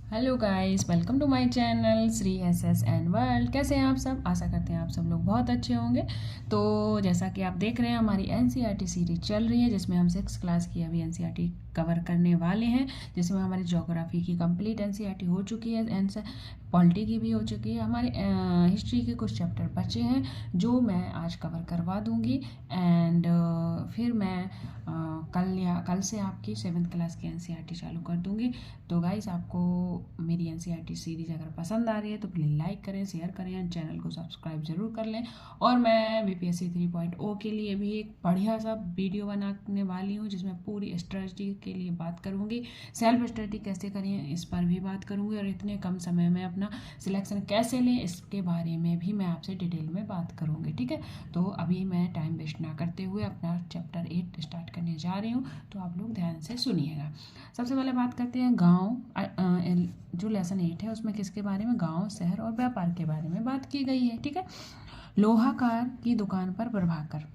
Hello guys, welcome to my channel Shri S S and world. कैसे हैं आप सब? आशा करते हैं आप सब लोग बहुत अच्छे होंगे। तो जैसा कि आप देख रहे हैं, हमारी एनसीईआरटी सीरीज चल रही है जिसमें हम 6th क्लास की अभी एनसीईआरटी कवर करने वाले हैं, जिसमें हमारी ज्योग्राफी की कंप्लीट एनसीईआरटी हो चुकी है एंड पॉलिटी की भी हो चुकी है। हमारे हिस्ट्री के कुछ चैप्टर बचे हैं जो मैं आज कवर करवा दूंगी एंड फिर मैं कल से आपकी 7th क्लास की एनसीईआरटी चालू कर दूंगी। तो गाइस, आपको मेरी एनसीईआरटी सीरीज़ अगर पसंद आ रही है तो प्लीज़ लाइक करें, शेयर करें एंड चैनल को सब्सक्राइब ज़रूर कर लें। और मैं बीपीएससी 3.0 के लिए भी एक बढ़िया सा वीडियो बनाने वाली हूँ जिसमें पूरी स्ट्रेटजी के लिए बात करूँगी, सेल्फ स्टडी कैसे करें इस पर भी बात करूँगी, और इतने कम समय में अपना सिलेक्शन कैसे लें इसके बारे में भी मैं आपसे डिटेल में बात करूँगी। ठीक है, तो अभी मैं टाइम वेस्ट ना करते हुए अपना चैप्टर 8 स्टार्ट करने जा रही हूँ, तो आप लोग ध्यान से सुनिएगा। सबसे पहले बात करते हैं गांव। जो लेसन 8 है उसमें किसके बारे में? गांव, शहर और व्यापार के बारे में बात की गई है। ठीक है, लोहाकार की दुकान पर प्रभाकर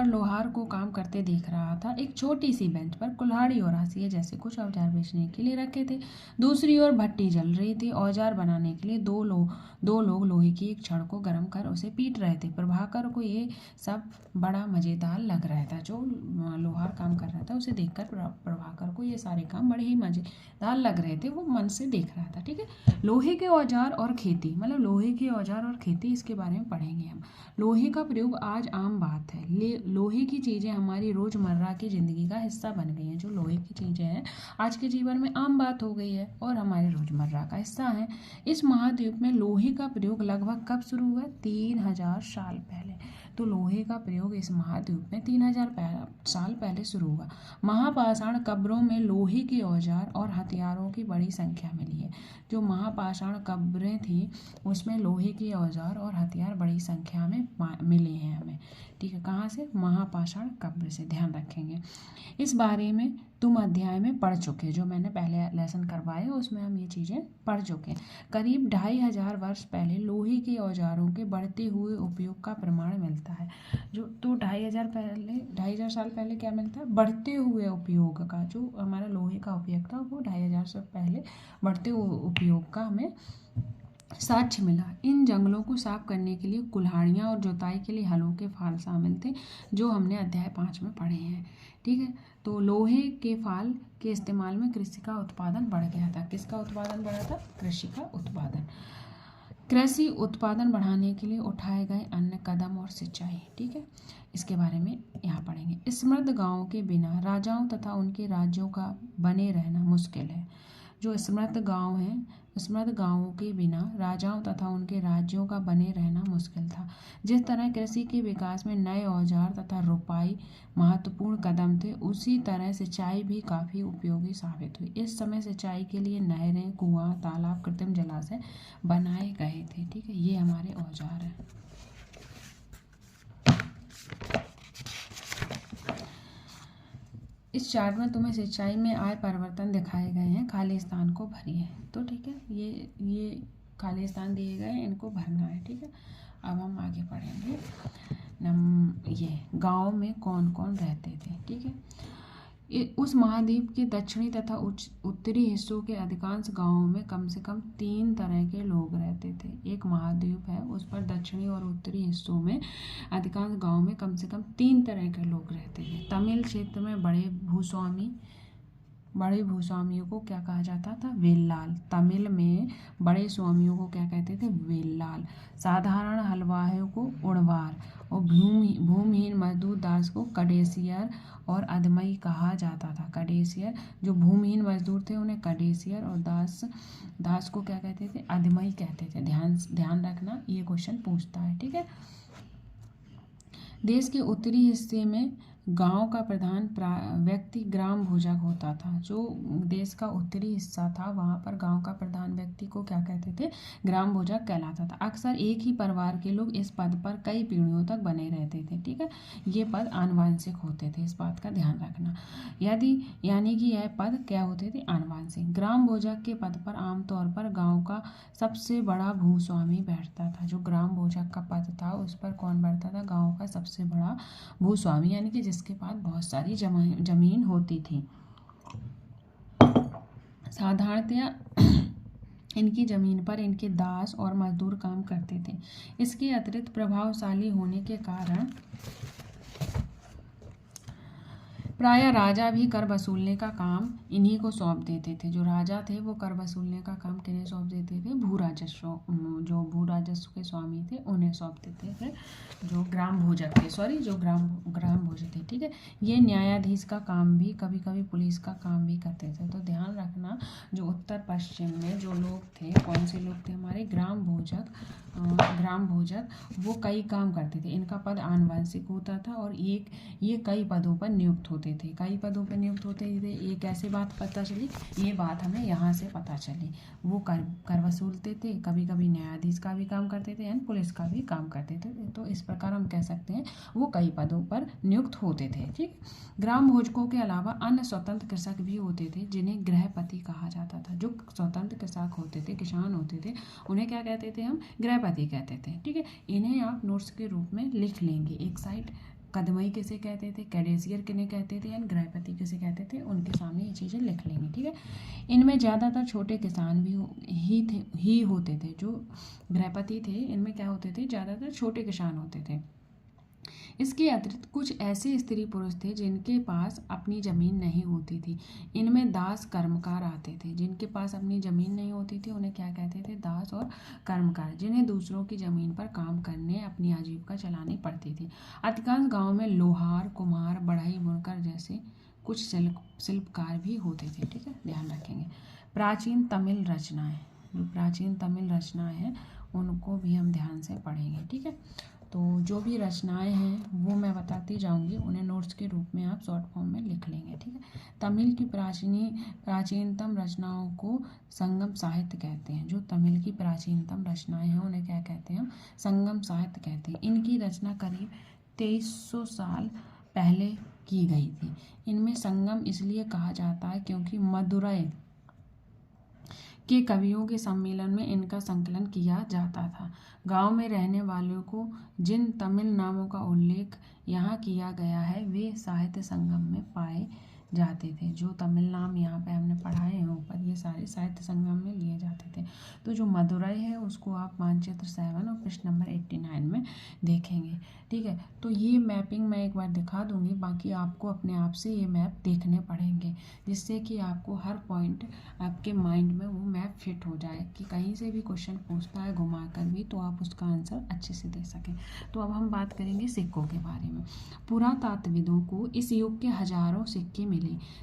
लोहार को काम करते देख रहा था। एक छोटी सी बेंच पर कुल्हाड़ी और हाशिए जैसे कुछ औजार बेचने के लिए रखे थे। दूसरी ओर भट्टी जल रही थी। औजार बनाने के लिए दो लोग लोहे की एक छड़ को गर्म कर उसे पीट रहे थे। प्रभाकर को ये सब बड़ा मज़ेदार लग रहा था। जो लोहार काम कर रहा था उसे देखकर प्रभाकर को ये सारे काम बड़े ही मज़ेदार लग रहे थे। वो मन से देख रहा था। ठीक है, लोहे के औजार और खेती, मतलब लोहे के औजार और खेती, इसके बारे में पढ़ेंगे हम। लोहे का प्रयोग आज आम बात है। लोहे की चीज़ें हमारी रोज़मर्रा की ज़िंदगी का हिस्सा बन गई हैं। जो लोहे की चीज़ें हैं आज के जीवन में आम बात हो गई है और हमारे रोज़मर्रा का हिस्सा है। इस महाद्वीप में लोहे का प्रयोग लगभग कब शुरू हुआ? 3000 साल पहले। तो लोहे का प्रयोग इस महाद्वीप में 3000 साल पहले शुरू हुआ। महापाषाण कब्रों में लोहे के औजार और हथियारों की बड़ी संख्या मिली है। जो महापाषाण कब्रें थी उसमें लोहे के औजार और हथियार बड़ी संख्या में मिले हैं हमें। ठीक है, कहाँ से? महापाषाण कब्र से, ध्यान रखेंगे। इस बारे में तुम अध्याय में पढ़ चुके, जो मैंने पहले लेसन करवाए उसमें हम ये चीज़ें पढ़ चुके। करीब 2500 वर्ष पहले लोहे के औजारों के बढ़ते हुए उपयोग का प्रमाण मिलता है। जो तो 2500 साल पहले क्या मिलता है? बढ़ते हुए उपयोग का। जो हमारा लोहे का उपयोग था वो 2500 साल पहले बढ़ते हुए उपयोग का हमें साक्ष्य मिला। इन जंगलों को साफ करने के लिए कुल्हाड़ियाँ और जुताई के लिए हलों के फाल शामिल थे, जो हमने अध्याय 5 में पढ़े हैं। ठीक है, तो लोहे के फाल के इस्तेमाल में कृषि का उत्पादन बढ़ गया था। किसका उत्पादन बढ़ा था? कृषि का उत्पादन। कृषि उत्पादन बढ़ाने के लिए उठाए गए अन्य कदम और सिंचाई। ठीक है, इसके बारे में यहाँ पढ़ेंगे। समृद्ध गांवों के बिना राजाओं तथा उनके राज्यों का बने रहना मुश्किल है। जो समृद्ध गांवों के बिना राजाओं तथा उनके राज्यों का बने रहना मुश्किल था। जिस तरह कृषि के विकास में नए औजार तथा रोपाई महत्वपूर्ण कदम थे, उसी तरह सिंचाई भी काफ़ी उपयोगी साबित हुई। इस समय सिंचाई के लिए नहरें, कुआं, तालाब, कृत्रिम जलाशय बनाए गए थे। ठीक है, ये हमारे औजार हैं। इस चार्ट में तुम्हें सिंचाई में आए परिवर्तन दिखाए गए हैं। खाली स्थान को भरिए। तो ठीक है, ये खाली स्थान दिए गए हैं, इनको भरना है। ठीक है, अब हम आगे पढ़ेंगे। ये गांव में कौन कौन रहते थे। ठीक है, उस महाद्वीप के दक्षिणी तथा उत्तरी हिस्सों के अधिकांश गांवों में कम से कम 3 तरह के लोग रहते थे। एक महाद्वीप है, उस पर दक्षिणी और उत्तरी हिस्सों में अधिकांश गांवों में कम से कम 3 तरह के लोग रहते थे। तमिल क्षेत्र में बड़े भूस्वामियों को क्या कहा जाता था? वेल्लाल। तमिल में बड़े स्वामियों को क्या कहते थे? वेल्लाल। साधारण हलवाइयों को उड़वार और भूमिहीन मजदूर दास को कडेसियर और अदमई कहा जाता था। कडेसियर, जो भूमिहीन मजदूर थे उन्हें कडेसियर, और दास को क्या कहते थे? अदमई कहते थे। ध्यान रखना, ये क्वेश्चन पूछता है। ठीक है, देश के उत्तरी हिस्से में गांव का प्रधान व्यक्ति ग्राम भोजक होता था। जो देश का उत्तरी हिस्सा था वहां पर गांव का प्रधान व्यक्ति को क्या कहते थे? ग्राम भोजक कहलाता था। अक्सर एक ही परिवार के लोग इस पद पर कई पीढ़ियों तक बने रहते थे। ठीक है, ये पद आनुवंशिक होते थे, इस बात का ध्यान रखना। यानी कि यह पद क्या होते थे? आनुवंशिक। ग्राम भोजक के पद पर आमतौर पर गाँव का सबसे बड़ा भूस्वामी बैठता था। जो ग्राम भोजक का पद था उस पर कौन बैठता था? गाँव का सबसे बड़ा भूस्वामी, यानी कि जिसके पास बहुत सारी जमीन होती थी। साधारणतया इनकी ज़मीन पर इनके दास और मजदूर काम करते थे। इसके अतिरिक्त प्रभावशाली होने के कारण प्रायः राजा भी कर वसूलने का काम इन्हीं को सौंप देते थे। जो राजा थे वो कर वसूलने का काम किन्हें सौंप देते थे? भू राजस्व के स्वामी थे उन्हें सौंप देते थे, जो ग्राम भोजक थे, जो ग्राम भोजक थे। ठीक है, ये न्यायाधीश का काम भी, कभी कभी पुलिस का काम भी करते थे। तो ध्यान रखना, जो उत्तर पश्चिम में जो लोग थे, कौन से लोग थे हमारे? ग्राम भोजक, वो कई काम करते थे। इनका पद आनुवंशिक होता था और ये कई पदों पर नियुक्त होते थे। ये कैसे बात पता चली? ये बात हमें यहाँ से पता चली। वो कर वसूलते थे, कभी कभी न्यायाधीश का भी काम करते थे एंड पुलिस का भी काम करते थे। तो इस प्रकार हम कह सकते हैं वो कई पदों पर नियुक्त होते थे। ठीक, ग्राम भोजकों के अलावा अन्य स्वतंत्र कृषक भी होते थे जिन्हें गृहपति कहा जाता था। जो स्वतंत्र कृषक होते थे, किसान होते थे, उन्हें क्या कहते थे हम? गृहपति कहते थे। ठीक है, इन्हें आप नोट्स के रूप में लिख लेंगे एक साइड। कदमई किसे कहते थे, कैडेसियर किन्हें कहते थे, एंड गृहपति किसे कहते थे, उनके सामने ये चीज़ें लिख लेंगे। ठीक है, इनमें ज़्यादातर छोटे किसान भी ही होते थे। जो गृहपति थे इनमें क्या होते थे? ज़्यादातर छोटे किसान होते थे। इसके अतिरिक्त कुछ ऐसे स्त्री पुरुष थे जिनके पास अपनी ज़मीन नहीं होती थी। इनमें दास कर्मकार आते थे। जिनके पास अपनी ज़मीन नहीं होती थी उन्हें क्या कहते थे? दास और कर्मकार, जिन्हें दूसरों की ज़मीन पर काम करने अपनी आजीविका चलानी पड़ती थी। अधिकांश गाँव में लोहार, कुम्हार, बढ़ई, बुनकर जैसे कुछ शिल्पकार भी होते थे। ठीक है, ध्यान रखेंगे। प्राचीन तमिल रचनाएं हैं उनको भी हम ध्यान से पढ़ेंगे। ठीक है, तो जो भी रचनाएं हैं वो मैं बताती जाऊंगी, उन्हें नोट्स के रूप में आप शॉर्ट फॉर्म में लिख लेंगे। ठीक है, तमिल की प्राचीनतम रचनाओं को संगम साहित्य कहते हैं। जो तमिल की प्राचीनतम रचनाएं हैं उन्हें क्या कहते हैं? हम संगम साहित्य कहते हैं। इनकी रचना करीब 2300 साल पहले की गई थी। इनमें संगम इसलिए कहा जाता है क्योंकि मदुरै के कवियों के सम्मेलन में इनका संकलन किया जाता था। गांव में रहने वालों को जिन तमिल नामों का उल्लेख यहाँ किया गया है वे साहित्य संगम में पाए जाते थे। जो तमिल नाम यहाँ पे हमने पढ़ाए हैं ऊपर, ये सारे साहित्य संगम में लिए जाते थे। तो जो मदुरै है उसको आप मानचित्र 7 और पृष्ठ नंबर 89 में देखेंगे। ठीक है, तो ये मैपिंग मैं एक बार दिखा दूंगी, बाकी आपको अपने आप से ये मैप देखने पड़ेंगे, जिससे कि आपको हर पॉइंट आपके माइंड में वो मैप फिट हो जाए कि कहीं से भी क्वेश्चन पूछता है घुमा कर भी तो आप उसका आंसर अच्छे से दे सकें। तो अब हम बात करेंगे सिक्कों के बारे में। पुरातात्विदों को इस युग के हजारों सिक्के मिले।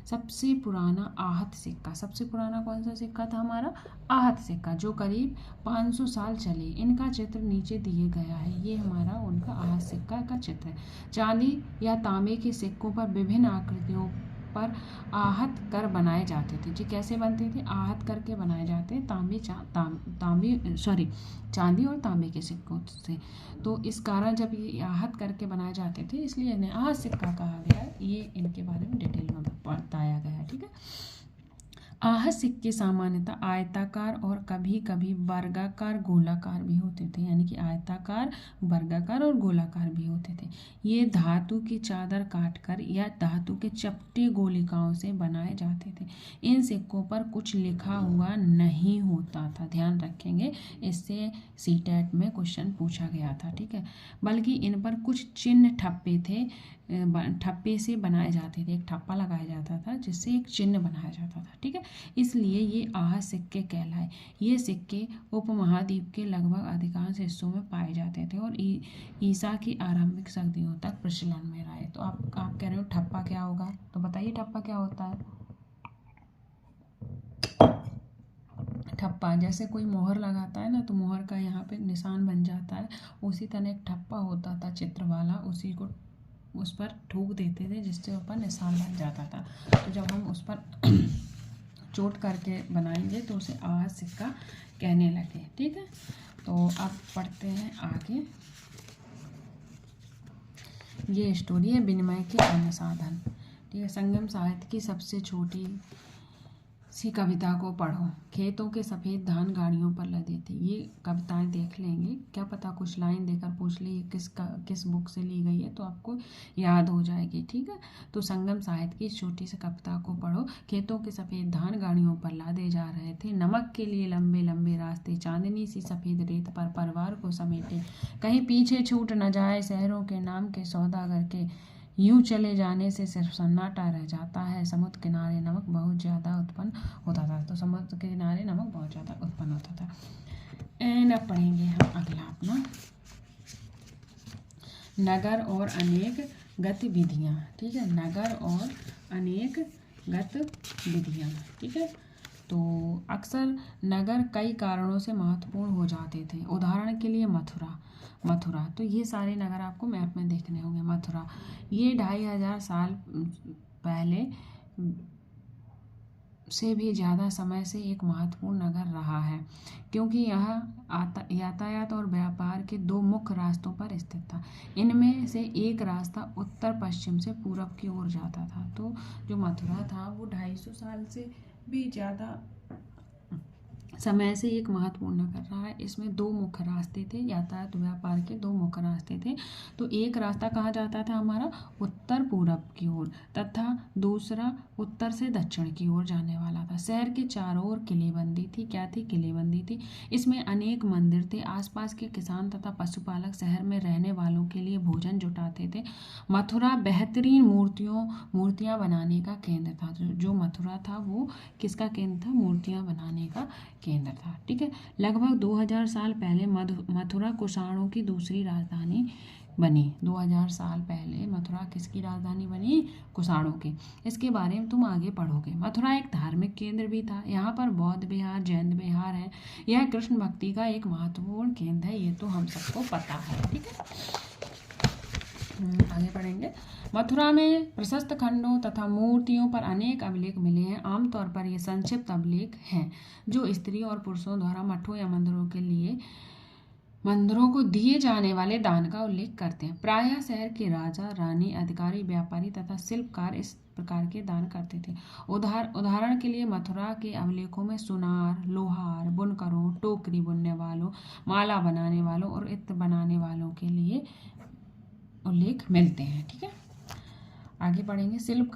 सबसे पुराना आहत सिक्का, सबसे पुराना कौन सा सिक्का था हमारा? आहत सिक्का, जो करीब 500 साल चले। इनका चित्र नीचे दिए गया है। ये हमारा उनका आहत सिक्का का चित्र है। चांदी या तांबे के सिक्कों पर विभिन्न आकृतियों पर आहत कर बनाए जाते थे। जी कैसे बनते थे? आहत करके बनाए जाते चांदी और तांबे के सिक्कों से। तो इस कारण जब ये आहत करके बनाए जाते थे इसलिए इन्हें आहत सिक्का कहा गया। ये इनके बारे में डिटेल में बताया गया है। ठीक है, आहत सिक्के सामान्यतः आयताकार और कभी कभी वर्गाकार, गोलाकार भी होते थे। यानी कि आयताकार, वर्गाकार और गोलाकार भी होते थे। ये धातु की चादर काटकर या धातु के चपटे गोलिकाओं से बनाए जाते थे। इन सिक्कों पर कुछ लिखा हुआ नहीं होता था, ध्यान रखेंगे, इससे सीटेट में क्वेश्चन पूछा गया था। ठीक है, बल्कि इन पर कुछ चिन्ह ठप्पे से बनाए जाते थे। एक ठप्पा लगाया जाता था जिससे एक चिन्ह बनाया जाता था। ठीक है, इसलिए ये आहत सिक्के कहलाए। ये सिक्के उपमहाद्वीप के लगभग अधिकांश हिस्सों में पाए जाते थे और ईसा की आरंभिक सदियों तक प्रचलन में रहे। तो आप कह रहे हो ठप्पा क्या होगा, तो बताइए ठप्पा क्या होता है? ठप्पा जैसे कोई मोहर लगाता है ना, तो मोहर का यहाँ पे निशान बन जाता है, उसी तरह एक ठप्पा होता था चित्र वाला, उसी को उस पर ठोक देते थे जिससे ऊपर निशान बन जाता था। तो जब हम उस पर चोट करके बनाएंगे तो उसे आहत सिक्का कहने लगे। ठीक है, तो अब पढ़ते हैं आगे। ये स्टोरी है विनिमय के अन्य साधन। ठीक है, संगम साहित्य की सबसे छोटी सी कविता को पढ़ो। खेतों के सफ़ेद धान गाड़ियों पर लदे थे। ये कविताएं देख लेंगे, क्या पता कुछ लाइन देकर पूछ ले किस बुक से ली गई है तो आपको याद हो जाएगी। ठीक है, तो संगम साहित्य की इस छोटी सी कविता को पढ़ो। खेतों के सफ़ेद धान गाड़ियों पर लादे जा रहे थे, नमक के लिए लंबे लंबे रास्ते, चांदनी सी सफ़ेद रेत पर परिवार को समेटे, कहीं पीछे छूट न जाए शहरों के नाम के सौदागर के, यूं चले जाने से सिर्फ सन्नाटा रह जाता है। समुद्र किनारे नमक बहुत ज़्यादा उत्पन्न होता था। तो समुद्र के किनारे नमक बहुत ज़्यादा उत्पन्न होता था। एंड अब पढ़ेंगे हम अगला अपना नगर और अनेक गतिविधियाँ। ठीक है, नगर और अनेक गतिविधियाँ। ठीक है, तो अक्सर नगर कई कारणों से महत्वपूर्ण हो जाते थे। उदाहरण के लिए मथुरा, तो ये सारे नगर आपको मैप में देखने होंगे। मथुरा ये 2500 साल पहले से भी ज़्यादा समय से एक महत्वपूर्ण नगर रहा है, क्योंकि यह यातायात और व्यापार के दो मुख्य रास्तों पर स्थित था। इनमें से एक रास्ता उत्तर पश्चिम से पूरब की ओर जाता था। तो जो मथुरा था वो 250 साल से भी ज़्यादा समय से एक महत्वपूर्ण नगर रहा है। इसमें दो मुख्य रास्ते थे, यातायात व्यापार के दो मुख्य रास्ते थे। तो एक रास्ता कहाँ जाता था हमारा उत्तर पूरब की ओर, तथा दूसरा उत्तर से दक्षिण की ओर जाने वाला था। शहर के चारों ओर किलेबंदी थी। क्या थी? किलेबंदी थी। इसमें अनेक मंदिर थे। आसपास के किसान तथा पशुपालक शहर में रहने वालों के लिए भोजन जुटाते थे। मथुरा बेहतरीन मूर्तियाँ बनाने का केंद्र था। जो मथुरा था वो किसका केंद्र था? मूर्तियाँ बनाने का केंद्र था। ठीक है, लगभग 2000 साल पहले मथुरा कुषाणों की दूसरी राजधानी बनी। 2000 साल पहले मथुरा किसकी राजधानी बनी? कुषाणों की। इसके बारे में तुम आगे पढ़ोगे। मथुरा एक धार्मिक केंद्र भी था। यहाँ पर बौद्ध विहार, जैन विहार है। यह कृष्ण भक्ति का एक महत्वपूर्ण केंद्र है। ये तो हम सबको पता है। ठीक है, आगे पढ़ेंगे। मथुरा में प्रशस्त खंडों तथा मूर्तियों पर अनेक अभिलेख मिले हैं। आमतौर पर ये संक्षिप्त अभिलेख हैं जो स्त्री और पुरुषों द्वारा मठों या मंदिरों को दिए जाने वाले दान का उल्लेख करते हैं। प्रायः शहर के राजा, रानी, अधिकारी, व्यापारी तथा शिल्पकार इस प्रकार के दान करते थे। उदाहरण के लिए मथुरा के अभिलेखों में सुनार, लोहार, बुनकरों, टोकरी बुनने वालों, माला बनाने वालों और इत्र बनाने वालों के लिए उल्लेख मिलते हैं। ठीक है, आगे पढ़ेंगे शिल्प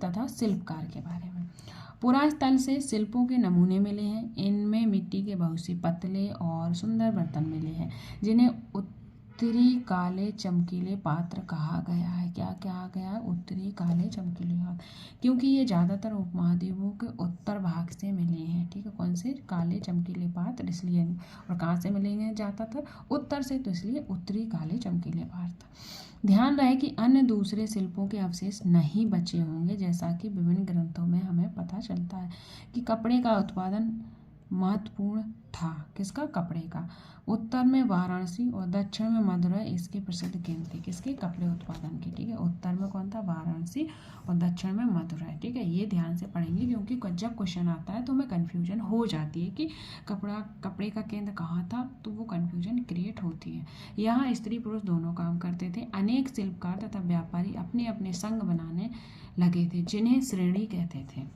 तथा शिल्पकार के बारे में। पुरास्थल से शिल्पों के नमूने मिले हैं। इनमें मिट्टी के बहुत सी पतले और सुंदर बर्तन मिले हैं, जिन्हें उत्तरी काले चमकीले पात्र कहा गया है। क्या कहा गया है? उत्तरी काले चमकीले पात्र, क्योंकि ये ज़्यादातर उपमहाद्वीपों के उत्तर भाग से मिले हैं। ठीक है, कौन से? काले चमकीले पात्र, इसलिए। और कहाँ से मिलेंगे ज़्यादातर? उत्तर से, तो इसलिए उत्तरी काले चमकीले पात्र। ध्यान रहे कि अन्य दूसरे शिल्पों के अवशेष नहीं बचे होंगे, जैसा कि विभिन्न ग्रंथों में हमें पता चलता है कि कपड़े का उत्पादन महत्वपूर्ण था। किसका? कपड़े का। उत्तर में वाराणसी और दक्षिण में मदुरै इसके प्रसिद्ध केंद्र थे। किसके? कपड़े उत्पादन के। ठीक है, उत्तर में कौन था? वाराणसी, और दक्षिण में मदुरै। ठीक है, ये ध्यान से पढ़ेंगे, क्योंकि जब क्वेश्चन आता है तो हमें कन्फ्यूजन हो जाती है कि कपड़े का केंद्र कहाँ था, तो वो कन्फ्यूजन क्रिएट होती है। यहाँ स्त्री पुरुष दोनों काम करते थे। अनेक शिल्पकार तथा व्यापारी अपने अपने संघ बनाने लगे थे, जिन्हें श्रेणी कहते थे।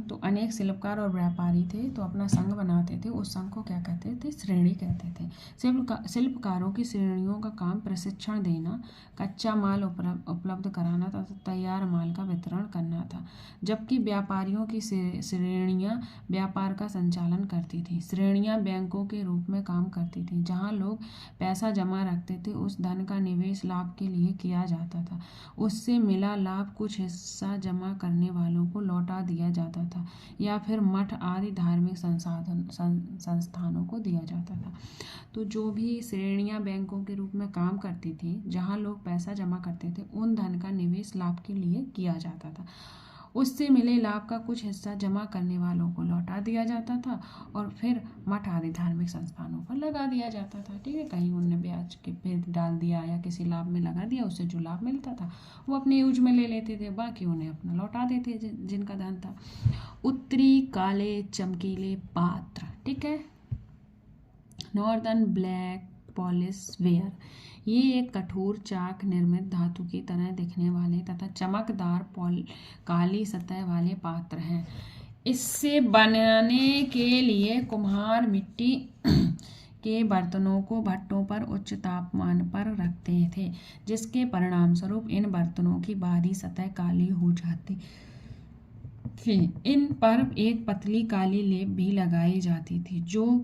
तो अनेक शिल्पकार और व्यापारी थे, तो अपना संघ बनाते थे। उस संघ को क्या कहते थे? श्रेणी कहते थे। शिल्पकारों की श्रेणियों का काम प्रशिक्षण देना, कच्चा माल उपलब्ध कराना तथा तैयार माल का वितरण करना था, जबकि व्यापारियों की श्रेणियां व्यापार का संचालन करती थी। श्रेणियां बैंकों के रूप में काम करती थी, जहां लोग पैसा जमा रखते थे। उस धन का निवेश लाभ के लिए किया जाता था। उससे मिला लाभ कुछ हिस्सा जमा करने वालों को लौटा दिया जाता था, या फिर मठ आदि धार्मिक संस्थानों को दिया जाता था। तो जो भी श्रेणियां बैंकों के रूप में काम करती थी, जहां लोग पैसा जमा करते थे, उन धन का निवेश लाभ के लिए किया जाता था। उससे मिले लाभ का कुछ हिस्सा जमा करने वालों को लौटा दिया जाता था, और फिर मठ आदि धार्मिक संस्थानों पर लगा दिया जाता था। ठीक है, कहीं उनने ब्याज के पे डाल दिया या किसी लाभ में लगा दिया, उससे जो लाभ मिलता था वो अपने यूज में ले लेते थे, बाकी उन्हें अपना लौटा देते जिनका धन था। उत्तरी काले चमकीले पात्र। ठीक है, नॉर्दर्न ब्लैक पॉलिश वेयर। ये एक कठोर चाक निर्मित धातु की तरह दिखने वाले तथा चमकदार काली सतह वाले पात्र हैं। इससे बनने के लिए कुम्हार मिट्टी के बर्तनों को भट्टों पर उच्च तापमान पर रखते थे, जिसके परिणाम स्वरूप इन बर्तनों की बाहरी सतह काली हो जाती थी। इन पर एक पतली काली लेप भी लगाई जाती थी, जो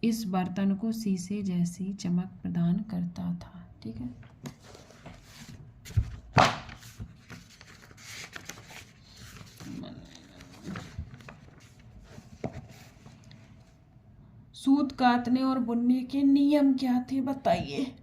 इस बर्तन को शीशे जैसी चमक प्रदान करता था। ठीक है। सूत कातने और बुनने के नियम क्या थे, बताइए।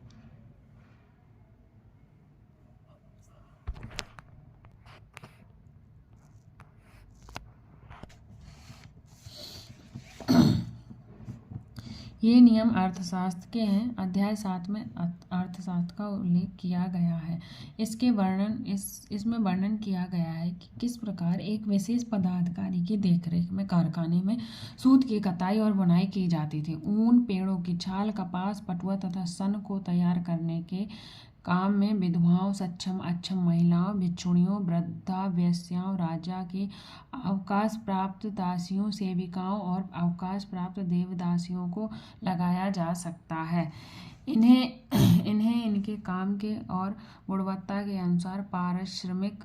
ये नियम अर्थशास्त्र के हैं। अध्याय 7 में अर्थशास्त्र का उल्लेख किया गया है। इसमें वर्णन किया गया है कि किस प्रकार एक विशेष पदाधिकारी की देखरेख में कारखाने में सूत की कताई और बुनाई की जाती थी। ऊन, पेड़ों की छाल, कपास, पटुआ तथा सन को तैयार करने के काम में विधवाओं, सक्षम अक्षम महिलाओं, भिक्षुणियों, वृद्धा वेश्याओं, राजा की अवकाश प्राप्त दासियों, सेविकाओं और अवकाश प्राप्त देवदासियों को लगाया जा सकता है। इन्हें इनके काम के और गुणवत्ता के अनुसार पारिश्रमिक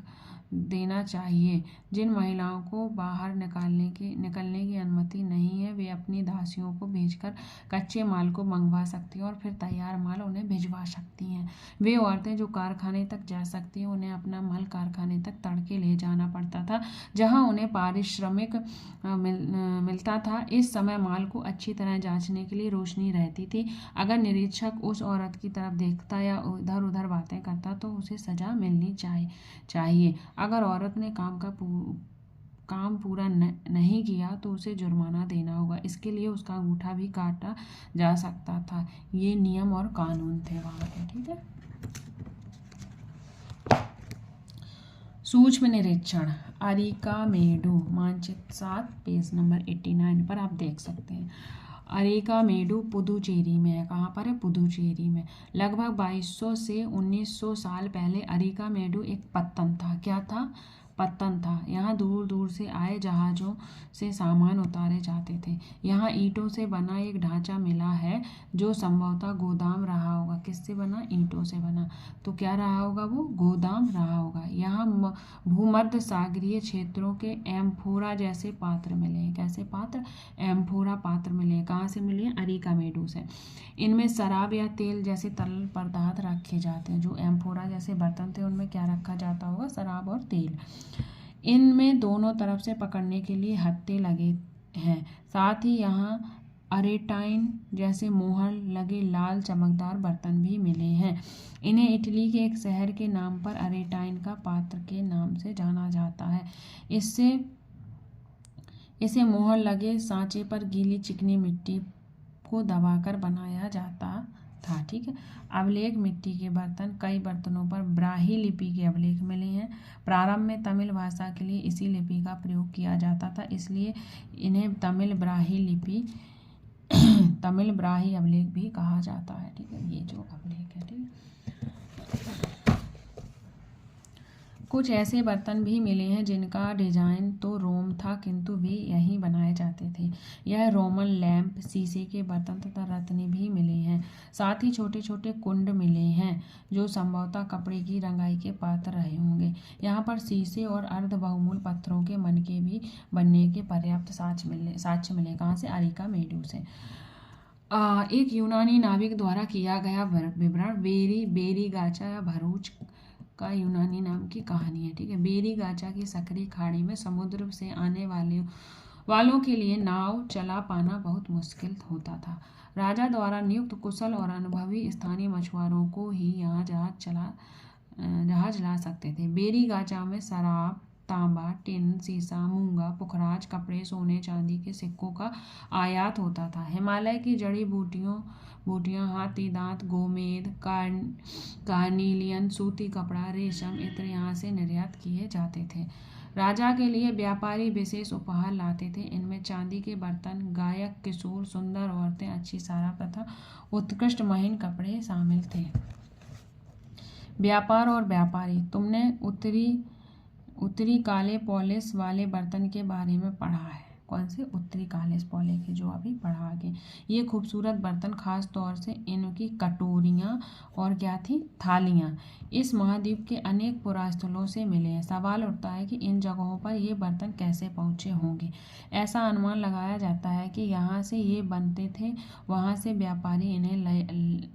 देना चाहिए। जिन महिलाओं को बाहर निकलने की अनुमति नहीं है, वे अपनी दासियों को भेजकर कच्चे माल को मंगवा सकती हैं और फिर तैयार माल उन्हें भिजवा सकती हैं। वे औरतें जो कारखाने तक जा सकती हैं, उन्हें अपना माल कारखाने तक तड़के ले जाना पड़ता था, जहां उन्हें पारिश्रमिक मिलता था। इस समय माल को अच्छी तरह जांचने के लिए रोशनी रहती थी। अगर निरीक्षक उस औरत की तरफ देखता या इधर उधर बातें करता तो उसे सजा मिलनी चाहिए। अगर औरत ने काम पूरा नहीं किया तो उसे जुर्माना देना होगा। इसके लिए उसका अंगूठा भी काटा जा सकता था। ये नियम और कानून थे वहाँ के। ठीक है। सूक्ष्म निरीक्षण। अरिकामेडु मानचित्र 7 पेज नंबर 89 पर आप देख सकते हैं। अरिकामेडु पुदुचेरी में है। कहाँ पर है? पुदुचेरी में। लगभग 2200 से 1900 साल पहले अरिकामेडु एक पत्तन था। क्या था? पत्तन था। यहाँ दूर दूर से आए जहाज़ों से सामान उतारे जाते थे। यहाँ ईंटों से बना एक ढांचा मिला है, जो संभवतः गोदाम रहा होगा। किससे बना? ईंटों से बना। तो क्या रहा होगा? वो गोदाम रहा होगा। यहाँ भूमध्य सागरीय क्षेत्रों के एम्फोरा जैसे पात्र मिले। कैसे पात्र? एम्फोरा पात्र मिले। कहाँ से मिले? अरिकामेडु से। इनमें शराब या तेल जैसे तरल पदार्थ रखे जाते हैं। जो एम्फोरा जैसे बर्तन थे, उनमें क्या रखा जाता होगा? शराब और तेल। इनमें दोनों तरफ से पकड़ने के लिए हत्थे लगे हैं। साथ ही यहाँ अरेटाइन जैसे मोहर लगे लाल चमकदार बर्तन भी मिले हैं। इन्हें इटली के एक शहर के नाम पर अरेटाइन का पात्र के नाम से जाना जाता है। इसे मोहर लगे सांचे पर गीली चिकनी मिट्टी को दबाकर बनाया जाता था। ठीक है। अभिलेख मिट्टी के बर्तन। कई बर्तनों पर ब्राही लिपि के अभिलेख मिले हैं। प्रारंभ में तमिल भाषा के लिए इसी लिपि का प्रयोग किया जाता था, इसलिए इन्हें तमिल ब्राही अभिलेख भी कहा जाता है। ठीक है। ये जो अभिलेख है। ठीक है। कुछ ऐसे बर्तन भी मिले हैं जिनका डिजाइन तो रोम था, किंतु वे यहीं बनाए जाते थे। यह रोमन लैंप, शीशे के बर्तन तथा रत्न भी मिले हैं। साथ ही छोटे छोटे कुंड मिले हैं, जो संभवतः कपड़े की रंगाई के पात्र रहे होंगे। यहाँ पर शीशे और अर्ध बहुमूल पत्थरों के मनके भी बनने के पर्याप्त साक्ष्य मिले। कहाँ से? अरिकामेडु से। एक यूनानी नाविक द्वारा किया गया विवरण। बेरीगाचा या भरूच का यूनानी नाम की कहानी है। ठीक है। बेरीगाचा की सकरी खाड़ी में समुद्र से आने वालों के लिए नाव चला पाना बहुत मुश्किल होता था। राजा द्वारा नियुक्त कुशल और अनुभवी स्थानीय मछुआरों को ही यहाँ जहाज ला सकते थे। बेरीगाचा में शराब, तांबा, टिन, सीसा, मूंगा, पुखराज, कपड़े, सोने चांदी के सिक्कों का आयात होता था। हिमालय की जड़ी बूटियां, हाथी दांत, गोमेद, कार्निलियन, सूती कपड़ा, रेशम इत्र यहाँ से निर्यात किए जाते थे। राजा के लिए व्यापारी विशेष उपहार लाते थे। इनमें चांदी के बर्तन, गायक, किशोर, सुंदर औरतें, अच्छी शराब तथा उत्कृष्ट महीन कपड़े शामिल थे। व्यापार और व्यापारी। तुमने उत्तरी काले पॉलिश वाले बर्तन के बारे में पढ़ा है। कौन से? उत्तरी काले पॉलिश के, जो अभी पढ़ा आगे। ये खूबसूरत बर्तन खास तौर से इनकी कटोरियाँ और क्या थी? थालियाँ इस महाद्वीप के अनेक पुरास्थलों से मिले हैं। सवाल उठता है कि इन जगहों पर ये बर्तन कैसे पहुँचे होंगे। ऐसा अनुमान लगाया जाता है कि यहाँ से ये बनते थे, वहाँ से व्यापारी इन्हें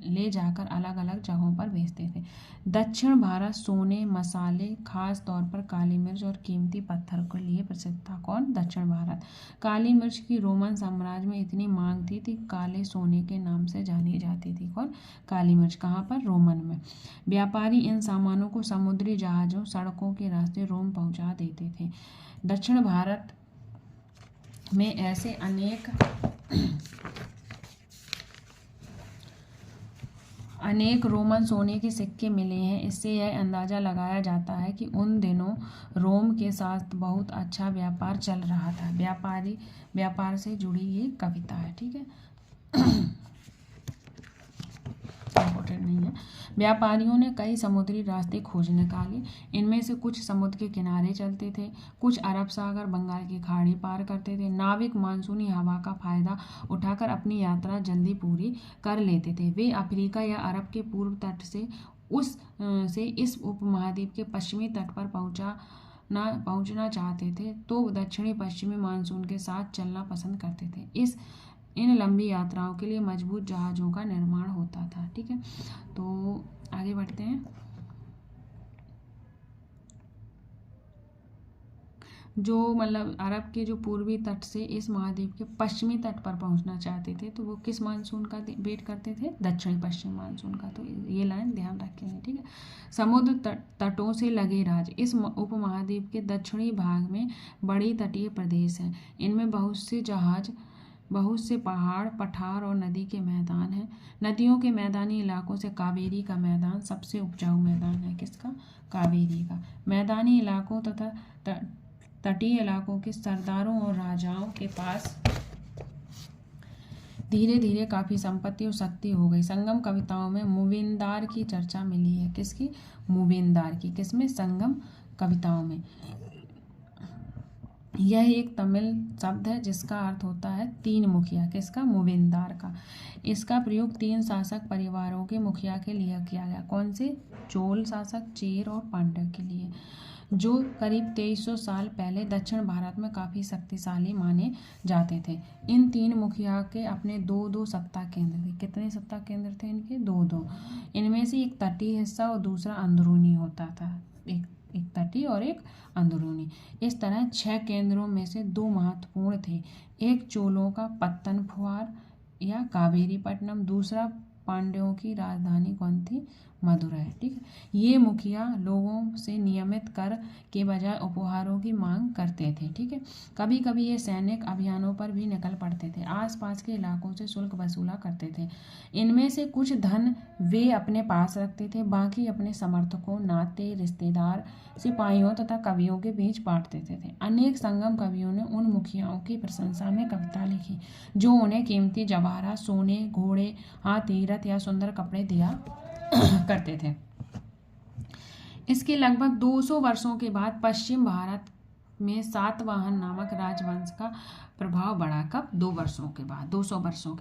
ले जाकर अलग अलग जगहों पर बेचते थे। दक्षिण भारत सोने, मसाले, खास तौर पर काली मिर्च और कीमती पत्थर के लिए प्रसिद्ध था। कौन? दक्षिण भारत। काली मिर्च की रोमन साम्राज्य में इतनी मांग थी काले सोने के नाम से जानी जाती थी। कौन? काली मिर्च। कहाँ पर? रोमन में। व्यापारी इन सामानों को समुद्री जहाजों, सड़कों के रास्ते रोम पहुंचा देते थे। दक्षिण भारत में ऐसे अनेक रोमन सोने के सिक्के मिले हैं। इससे यह अंदाजा लगाया जाता है कि उन दिनों रोम के साथ बहुत अच्छा व्यापार चल रहा था। व्यापार से जुड़ी ये कविता है। ठीक है, इम्पोर्टेंट नहीं है। व्यापारियों ने कई समुद्री रास्ते खोज निकाले। इनमें से कुछ समुद्र के किनारे चलते थे, कुछ अरब सागर, बंगाल की खाड़ी पार करते थे। नाविक मानसूनी हवा का फायदा उठाकर अपनी यात्रा जल्दी पूरी कर लेते थे। वे अफ्रीका या अरब के पूर्व तट से इस उपमहाद्वीप के पश्चिमी तट पर पहुंचना चाहते थे तो दक्षिणी पश्चिमी मानसून के साथ चलना पसंद करते थे। इन लंबी यात्राओं के लिए मजबूत जहाज़ों का निर्माण होता था। ठीक है, तो आगे बढ़ते हैं। जो मतलब अरब के जो पूर्वी तट से इस महाद्वीप के पश्चिमी तट पर पहुंचना चाहते थे तो वो किस मानसून का वेट करते थे? दक्षिणी पश्चिम मानसून का। तो ये लाइन ध्यान रखेंगे। ठीक है, समुद्र तटों से लगे राज्य। इस उपमहाद्वीप के दक्षिणी भाग में बड़ी तटीय प्रदेश हैं। इनमें बहुत से पहाड़, पठार और नदी के मैदान हैं। नदियों के मैदानी इलाकों से कावेरी का मैदान सबसे उपजाऊ मैदान है। किसका? कावेरी का। मैदानी इलाकों तथा तटीय इलाकों के सरदारों और राजाओं के पास धीरे धीरे काफी संपत्ति और शक्ति हो गई। संगम कविताओं में मूविंदार की चर्चा मिली है। किसकी? मूविंदार की। किसमें? संगम कविताओं में। यह एक तमिल शब्द है जिसका अर्थ होता है तीन मुखिया। किसका? मूविंदार का। इसका प्रयोग 3 शासक परिवारों के मुखिया के लिए किया गया। कौन से? चोल शासक, चेर और पांड्य के लिए, जो करीब 2300 साल पहले दक्षिण भारत में काफ़ी शक्तिशाली माने जाते थे। इन 3 मुखिया के अपने 2-2 सत्ता केंद्र थे। कितने सत्ता केंद्र थे इनके? 2-2। इनमें से एक तटीय हिस्सा और दूसरा अंदरूनी होता था। एक तटीय और एक अंदरूनी। इस तरह 6 केंद्रों में से 2 महत्वपूर्ण थे। एक चोलों का पत्तनफुआर या कावेरीपट्टनम, दूसरा पांड्यों की राजधानी कौन थी? मदुरै। ठीक है, ये मुखिया लोगों से नियमित कर के बजाय उपहारों की मांग करते थे। ठीक है, कभी कभी ये सैनिक अभियानों पर भी निकल पड़ते थे। आसपास के इलाकों से शुल्क वसूला करते थे। इनमें से कुछ धन वे अपने पास रखते थे, बाकी अपने समर्थकों, नाते रिश्तेदार, सिपाहियों तथा कवियों के बीच बांट देते थे। अनेक संगम कवियों ने उन मुखियाओं की प्रशंसा में कविता लिखी जो उन्हें कीमती जवाहरात, सोने, घोड़े, हाथी, रथ या सुंदर कपड़े दिया करते थे। इसके लगभग 200 वर्षों के बाद पश्चिम भारत में सातवाहन नामक राजवंश का प्रभाव बढ़ा। कब? 200 वर्षों के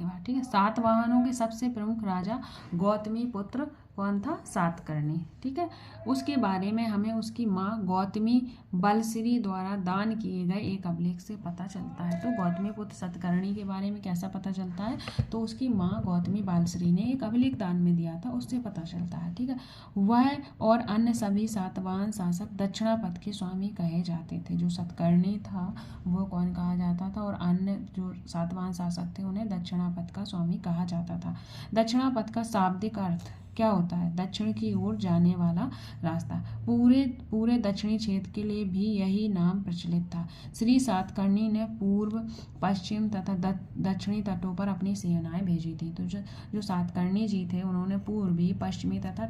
बाद। ठीक है, सातवाहनों के सबसे प्रमुख राजा गौतमी पुत्र कौन था? सातकर्णी। ठीक है, उसके बारे में हमें उसकी माँ गौतमी बलश्री द्वारा दान किए गए एक अभिलेख से पता चलता है। तो गौतमी पुत्र सातकर्णी के बारे में कैसा पता चलता है? तो उसकी माँ गौतमी बलश्री ने एक अभिलेख दान में दिया था, उससे पता चलता है। ठीक है, वह और अन्य सभी सातवाहन शासक दक्षिणापथ के स्वामी कहे जाते थे। जो सातकर्णी था वो कौन कहा जाता था, और अन्य जो सातवाहन शासक थे उन्हें दक्षिणापथ का स्वामी कहा जाता था। दक्षिणापथ का शाब्दिक अर्थ क्या होता है? दक्षिण की ओर जाने वाला रास्ता। पूरे दक्षिणी क्षेत्र के लिए भी यही नाम प्रचलित था। श्री सातकर्णी ने पूर्व, पश्चिम तथा दक्षिणी तटों पर अपनी सेनाएं भेजी थी। तो जो सातकर्णी जी थे उन्होंने पूर्वी, पश्चिमी तथा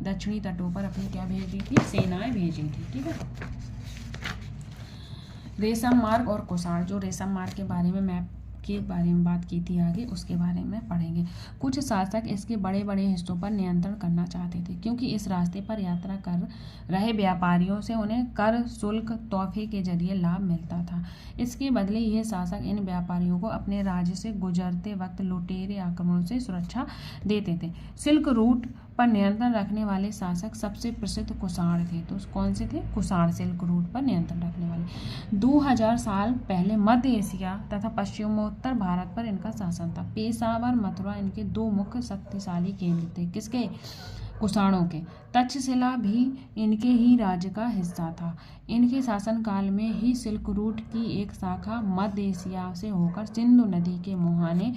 दक्षिणी तटों पर अपनी क्या भेजी थी? सेनाएं भेजी थी। ठीक है। रेशम मार्ग और कुषाण, जो रेशम मार्ग के बारे में मैप के बारे में बात की थी आगे, उसके बारे में पढ़ेंगे। कुछ शासक इसके बड़े बड़े हिस्सों पर नियंत्रण करना चाहते थे, क्योंकि इस रास्ते पर यात्रा कर रहे व्यापारियों से उन्हें कर, शुल्क, तोहफे के जरिए लाभ मिलता था। इसके बदले यह शासक इन व्यापारियों को अपने राज्य से गुजरते वक्त लुटेरे आक्रमणों से सुरक्षा देते थे। सिल्क रूट पर नियंत्रण रखने वाले शासक सबसे प्रसिद्ध कुषाण थे। तो कौन से थे? कुषाण सिल्क रूट पर नियंत्रण रखने वाले। 2000 साल पहले मध्य एशिया तथा पश्चिमोत्तर भारत पर इनका शासन था। पेशावर, मथुरा इनके दो मुख्य शक्तिशाली केंद्र थे। किसके? कुषाणों के। तक्षशिला भी इनके ही राज्य का हिस्सा था। इनके शासनकाल में ही सिल्क रूट की एक शाखा मध्य एशिया से होकर सिंधु नदी के मुहाने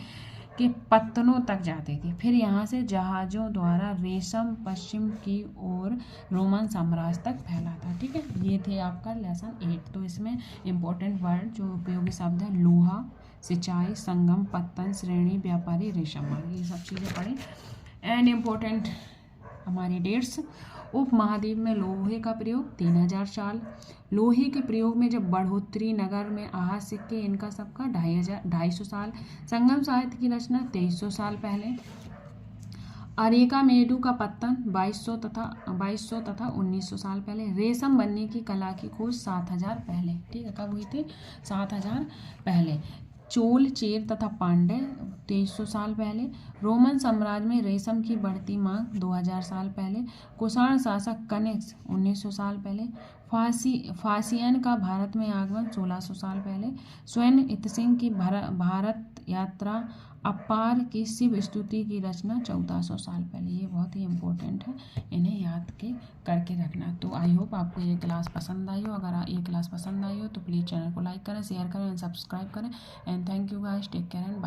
के पत्तनों तक जाती थी। फिर यहाँ से जहाज़ों द्वारा रेशम पश्चिम की ओर रोमन साम्राज्य तक फैला था। ठीक है, ये थे आपका लेसन 8। तो इसमें इम्पोर्टेंट वर्ड जो उपयोगी शब्द है, लोहा, सिंचाई, संगम, पत्तन, श्रेणी, व्यापारी, रेशम मार्ग, ये सब चीज़ें पढ़ें। एंड इम्पोर्टेंट हमारी डेट्स। उपमहाद्वीप में लोहे का प्रयोग 3000 साल। लोहे के प्रयोग में जब बढ़ोतरी नगर में आहत सिक्के, इनका सबका 250 साल। संगम साहित्य की रचना 2300 साल पहले। अरेका मेडू का पत्तन 2200 तथा 1900 साल पहले। रेशम बनने की कला की खोज 7000 पहले। ठीक है, कब हुई थी? 7000 पहले। चोल, चेर तथा पांड्य 2300 साल पहले। रोमन साम्राज्य में रेशम की बढ़ती मांग 2000 साल पहले। कुषाण शासक कनिष्क 1900 साल पहले। फासियन का भारत में आगमन 1600 साल पहले। स्वयं इतसिंह की भारत यात्रा, अपार की शिव स्तुति की रचना 1400 साल पहले। ये बहुत ही इम्पोर्टेंट है, इन्हें याद करके रखना। तो आई होप आपको ये क्लास पसंद आई हो। अगर ये क्लास पसंद आई हो तो प्लीज़ चैनल को लाइक करें, शेयर करें एंड सब्सक्राइब करें। And thank you guys, take care and bye.